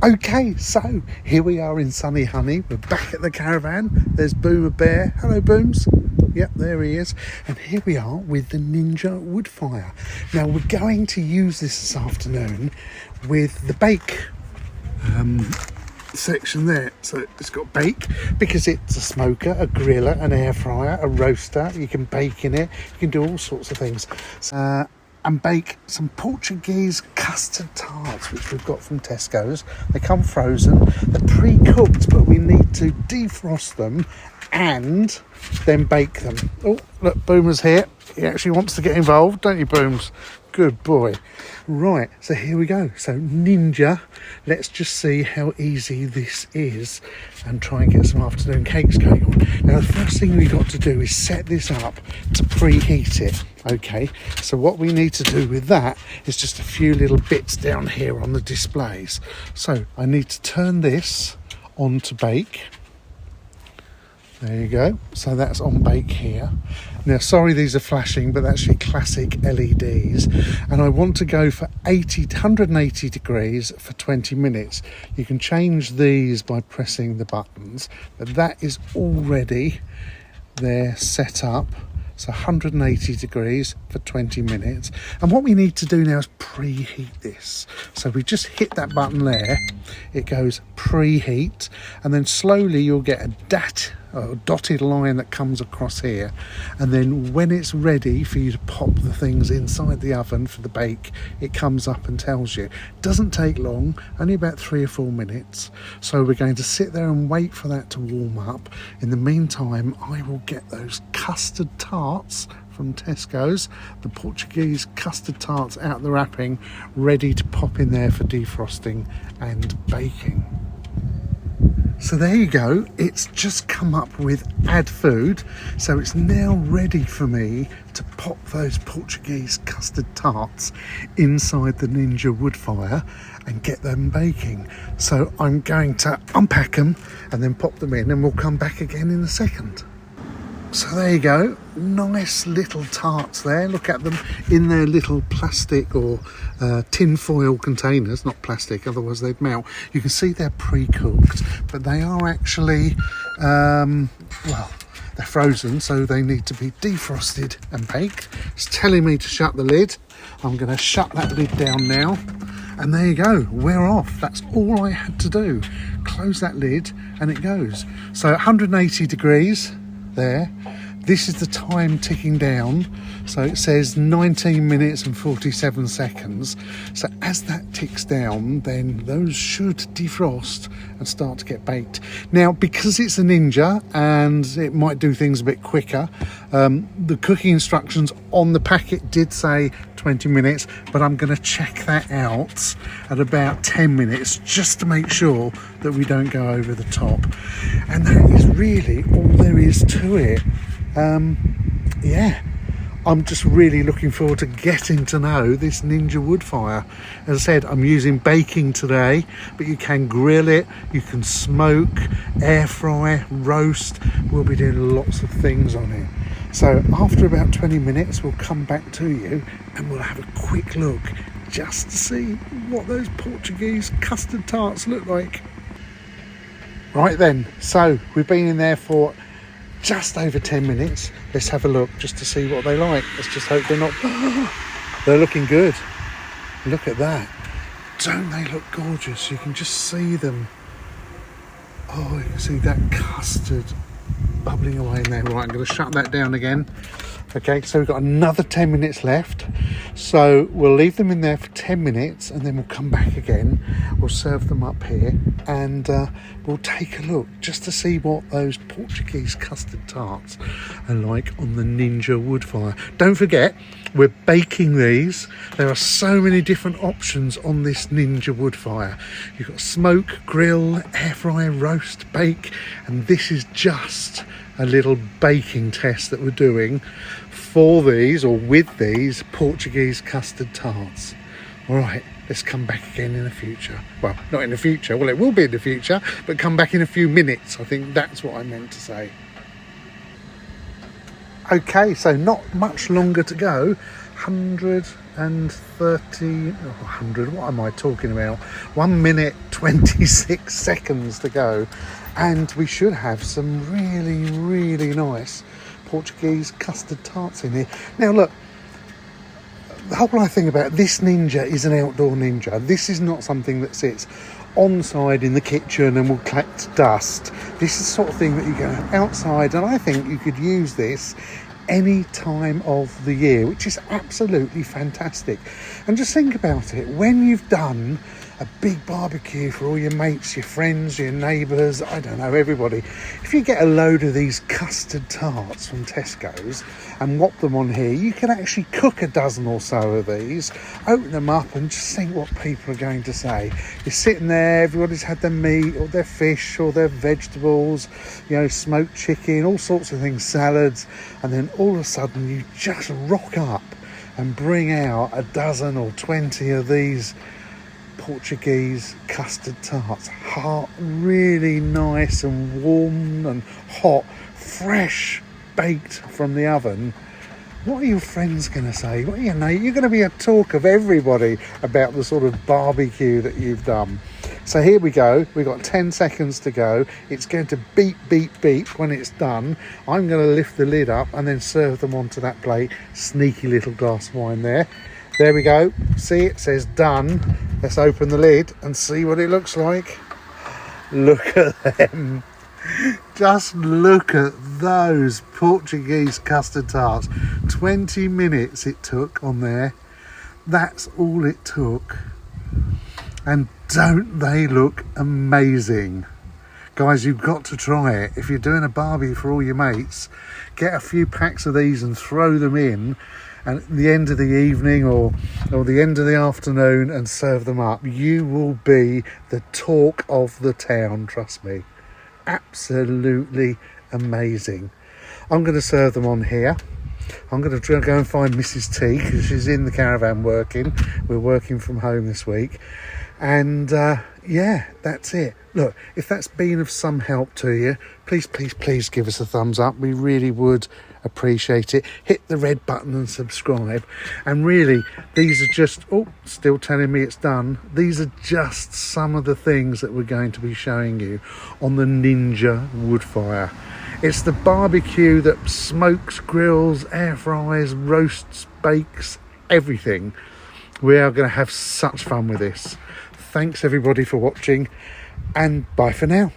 Okay, so here we are in sunny Honey. We're back at the caravan. There's Boomer Bear. Hello, Booms. Yep, there he is. And here we are with the Ninja Woodfire. Now, we're going to use this afternoon with the bake section there. So it's got bake because it's a smoker, a griller, an air fryer, a roaster. You can bake in it. You can do all sorts of things. And bake some Portuguese custard tarts, which we've got from Tesco's. They come frozen. They're pre-cooked, but we need to defrost them and then bake them. Oh, look, Boomer's here. He actually wants to get involved, don't you, Booms? Good boy. Right, so here we go. So Ninja, let's just see how easy this is and try and get some afternoon cakes going on. Now, the first thing we've got to do is set this up to preheat it. Okay, so what we need to do with that is just a few little bits down here on the displays. So I need to turn this on to bake. There you go. So that's on bake here. Now, sorry these are flashing, but that's your classic LEDs. And I want to go for 180 degrees for 20 minutes. You can change these by pressing the buttons, but that is already there set up. So 180 degrees for 20 minutes. And what we need to do now is preheat this. So we just hit that button there. It goes preheat. And then slowly you'll get a dotted line that comes across here. And then when it's ready for you to pop the things inside the oven for the bake, it comes up and tells you. It doesn't take long, only about 3 or 4 minutes. So we're going to sit there and wait for that to warm up. In the meantime, I will get those custard tarts from Tesco's, the Portuguese custard tarts out the wrapping, ready to pop in there for defrosting and baking. So there you go, it's just come up with add food, so it's now ready for me to pop those Portuguese custard tarts inside the Ninja Woodfire and get them baking. So I'm going to unpack them and then pop them in, and we'll come back again in a second. So there you go, nice little tarts there. Look at them in their little plastic or tin foil containers, not plastic, otherwise they'd melt. You can see they're pre-cooked, but they are actually, well, they're frozen, so they need to be defrosted and baked. It's telling me to shut the lid. I'm going to shut that lid down now. And there you go, we're off. That's all I had to do. Close that lid and it goes. So 180 degrees. There, this is the time ticking down, so it says 19 minutes and 47 seconds. So as that ticks down, then those should defrost and start to get baked. Now, because it's a Ninja and it might do things a bit quicker, the cooking instructions on the packet did say 20 minutes, but I'm going to check that out at about 10 minutes just to make sure that we don't go over the top. And that is really all there is to it. Yeah, I'm just really looking forward to getting to know this Ninja Woodfire. As I said, I'm using baking today, but you can grill it, you can smoke, air fry, roast. We'll be doing lots of things on it. So after about 20 minutes, we'll come back to you and we'll have a quick look just to see what those Portuguese custard tarts look like. Right then, so we've been in there for just over 10 minutes. Let's have a look just to see what they like. Let's just hope they're not... They're looking good. Look at that. Don't they look gorgeous? You can just see them. Oh, you can see that custard bubbling away in there. Right, I'm going to shut that down again. Okay, so we've got another 10 minutes left. So we'll leave them in there for 10 minutes and then we'll come back again. We'll serve them up here and we'll take a look just to see what those Portuguese custard tarts are like on the Ninja Woodfire. Don't forget, we're baking these. There are so many different options on this Ninja Woodfire. You've got smoke, grill, air fry, roast, bake, and this is just a little baking test that we're doing for these, or with these, Portuguese custard tarts. All right, let's come back again in the future. Well, not in the future, well, it will be in the future, but come back in a few minutes. I think that's what I meant to say. Okay, so not much longer to go. 100, what am I talking about? 1 minute 26 seconds to go, and we should have some really nice Portuguese custard tarts in here. Now look, the whole thing about this Ninja is an outdoor Ninja. This is not something that sits on side in the kitchen and will collect dust. This is the sort of thing that you go outside, and I think you could use this any time of the year, which is absolutely fantastic. And just think about it, when you've done a big barbecue for all your mates, your friends, your neighbours, I don't know, everybody, if you get a load of these custard tarts from Tesco's and whop them on here, you can actually cook a dozen or so of these, open them up and just think what people are going to say. You're sitting there, everybody's had their meat or their fish or their vegetables, you know, smoked chicken, all sorts of things, salads, and then all of a sudden you just rock up and bring out a dozen or 20 of these Portuguese custard tarts, really nice and warm and hot, fresh baked from the oven. What are your friends going to say? What, you know, you're going to be a talk of everybody about the sort of barbecue that you've done. So here we go, we've got 10 seconds to go. It's going to beep when it's done. I'm going to lift the lid up and then serve them onto that plate. Sneaky little glass of wine there. There we go. See, it says done. Let's open the lid and see what it looks like. Look at them. Just look at those Portuguese custard tarts. 20 minutes it took on there. That's all it took. And don't they look amazing? Guys, you've got to try it. If you're doing a barbie for all your mates, get a few packs of these and throw them in, and at the end of the evening or the end of the afternoon, and serve them up. You will be the talk of the town, trust me. Absolutely amazing. I'm going to serve them on here. I'm going to go and find Mrs. T because she's in the caravan working. We're working from home this week. And yeah, that's it. Look, if that's been of some help to you, please give us a thumbs up. We really would appreciate it. Hit the red button and subscribe. And really, these are just, still telling me it's done. These are just some of the things that we're going to be showing you on the Ninja Woodfire. It's the barbecue that smokes, grills, air fries, roasts, bakes, everything. We are going to have such fun with this. Thanks everybody for watching, and bye for now.